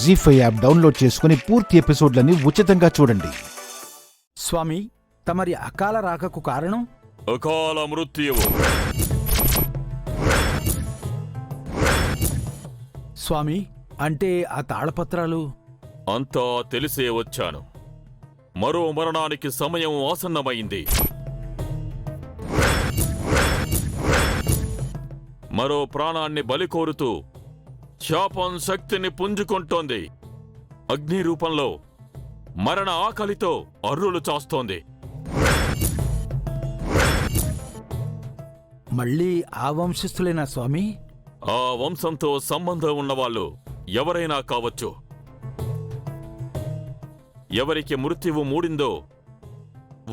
జీ5 app download చేసుకుని పూర్తి ఎపిసోడ్లని ఉచితంగా చూడండి. స్వామి, తమరి అకాల రాకకు కారణం? అకాల మృత్యువు. స్వామి, అంటే ఆ తాళపత్రాలు? అంతా తెలిసే వచ్చాను. మరో మరణానికి సమయం ఆసన్నమైంది. మరో ప్రాణాన్ని బలి కోరుతూ శాపం శక్తిని పుంజుకుంటోంది. అగ్ని రూపంలో మరణ ఆకలితో అర్రులు చాస్తోంది. మళ్ళీ ఆ వంశస్థులేనా స్వామి? ఆ వంశంతో సంబంధం ఉన్నవాళ్ళు ఎవరైనా కావచ్చు. ఎవరికి మృత్యువు మూడిందో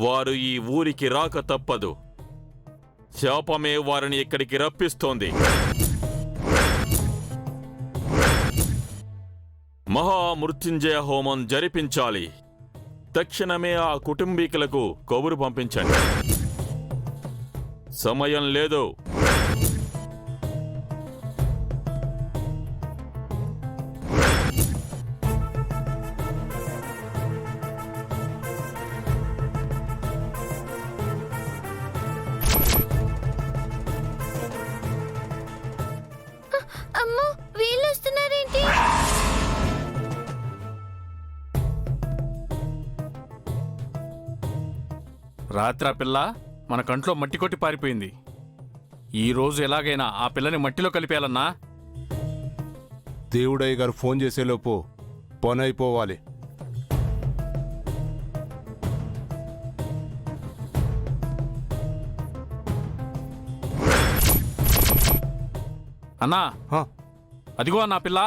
వారు ఈ ఊరికి రాక తప్పదు. శాపమే వారిని ఇక్కడికి రప్పిస్తోంది. మహామృత్యుంజయ హోమం జరిపించాలి. తక్షణమే ఆ కుటుంబీకులకు కబురు పంపించండి. సమయం లేదు. అమ్మో, వీళ్ళు వస్తున్నారేంటి? రాత్రి ఆ పిల్ల మన కంట్లో మట్టి కొట్టి పారిపోయింది. ఈరోజు ఎలాగైనా ఆ పిల్లని మట్టిలో కలిపేయాలన్నా. దేవుడయ్య గారు ఫోన్ చేసేలోపు పని అయిపోవాలి. అన్నా, అదిగో అన్నా పిల్ల.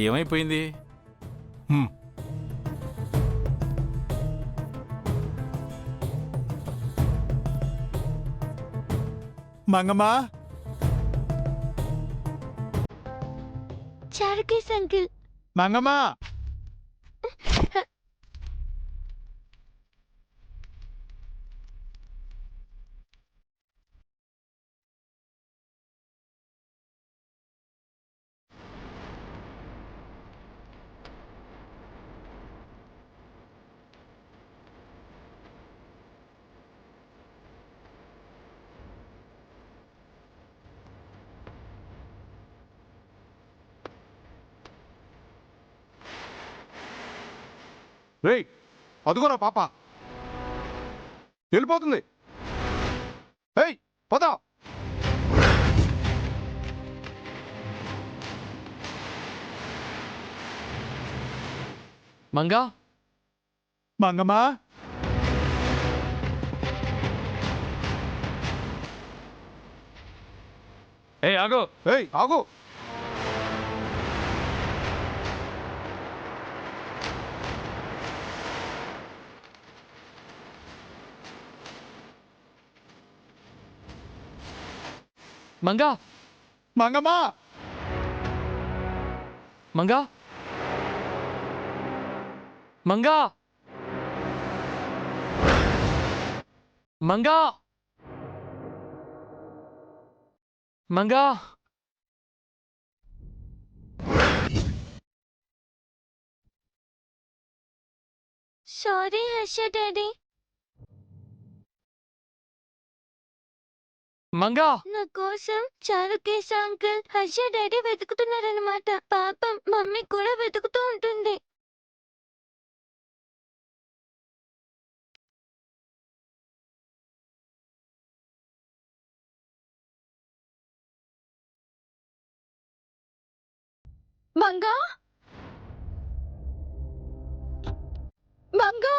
ఏమైపోయింది? మంగమ్మా, చారుకేశ్ అంకుల్. మంగమ్మా, రేయ్, అదుగోరా పాప వెళ్ళిపోతుంది. ఏయ్, పద. మంగా, మంగమ్మా, ఆగో. ఏయ్, ఆగు. మంగా, మంగమ్మా, మంగా, మంగా, మంగా, మంగా. Sorry Harsha daddy. మంగా, నా కోసం చారుకేశ్ అంకుల్, హర్ష డాడీ వెతుకుతున్నారన్నమాట. పాపం మమ్మీ కూడా వెతుకుతూ ఉంటుంది. మంగా, మంగా.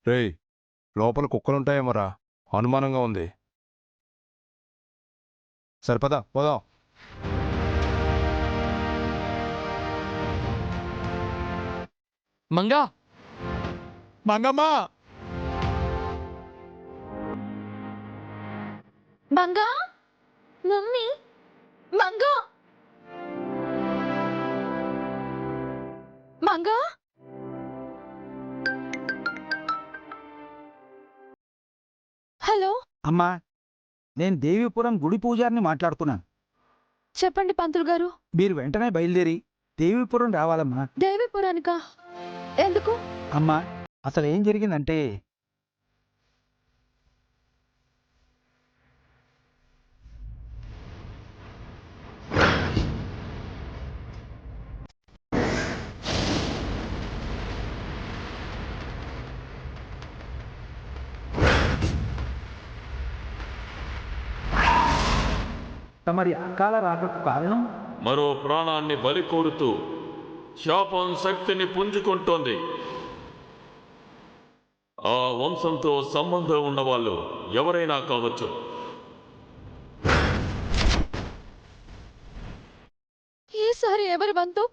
రేయ్ లోపల కుక్కలుంటాయేమోరా, అనుమానంగా ఉంది. సరిపదా పోదాం. మంగా మంగమ్మ మంగా మమ్మీ మంగా మంగా హలో అమ్మా, నేను దేవీపురం గుడి పూజారిని మాట్లాడుతున్నాను. చెప్పండి పంతులు గారు. మీరు వెంటనే బయలుదేరి దేవీపురం రావాలమ్మా. దేవిపురానికా? ఎందుకు? అమ్మా, అసలు ఏం జరిగిందంటే తమరి అకాల రాకకు కారణం మరో ప్రాణాన్ని బలి కోరుతూ శాపం శక్తిని పుంజుకుంటోంది. ఆ వంశంతో సంబంధం ఉన్నవాళ్ళు ఎవరైనా కావచ్చు. ఈసారి ఎవరి బంతు?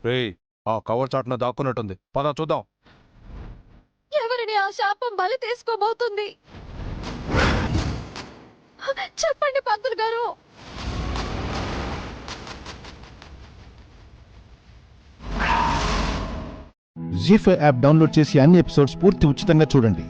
రేయ్ ఆ కవర్ చాటున దాక్కున్నట్టుంది, పద చూద్దాం. ఎవరిని ఆ శాపం బలి తీసుకోబోతుంది? చెప్పండి పంతులు గారు. జీ5 యాప్ డౌన్లోడ్ చేసి అన్ని ఎపిసోడ్స్ పూర్తి ఉచితంగా చూడండి.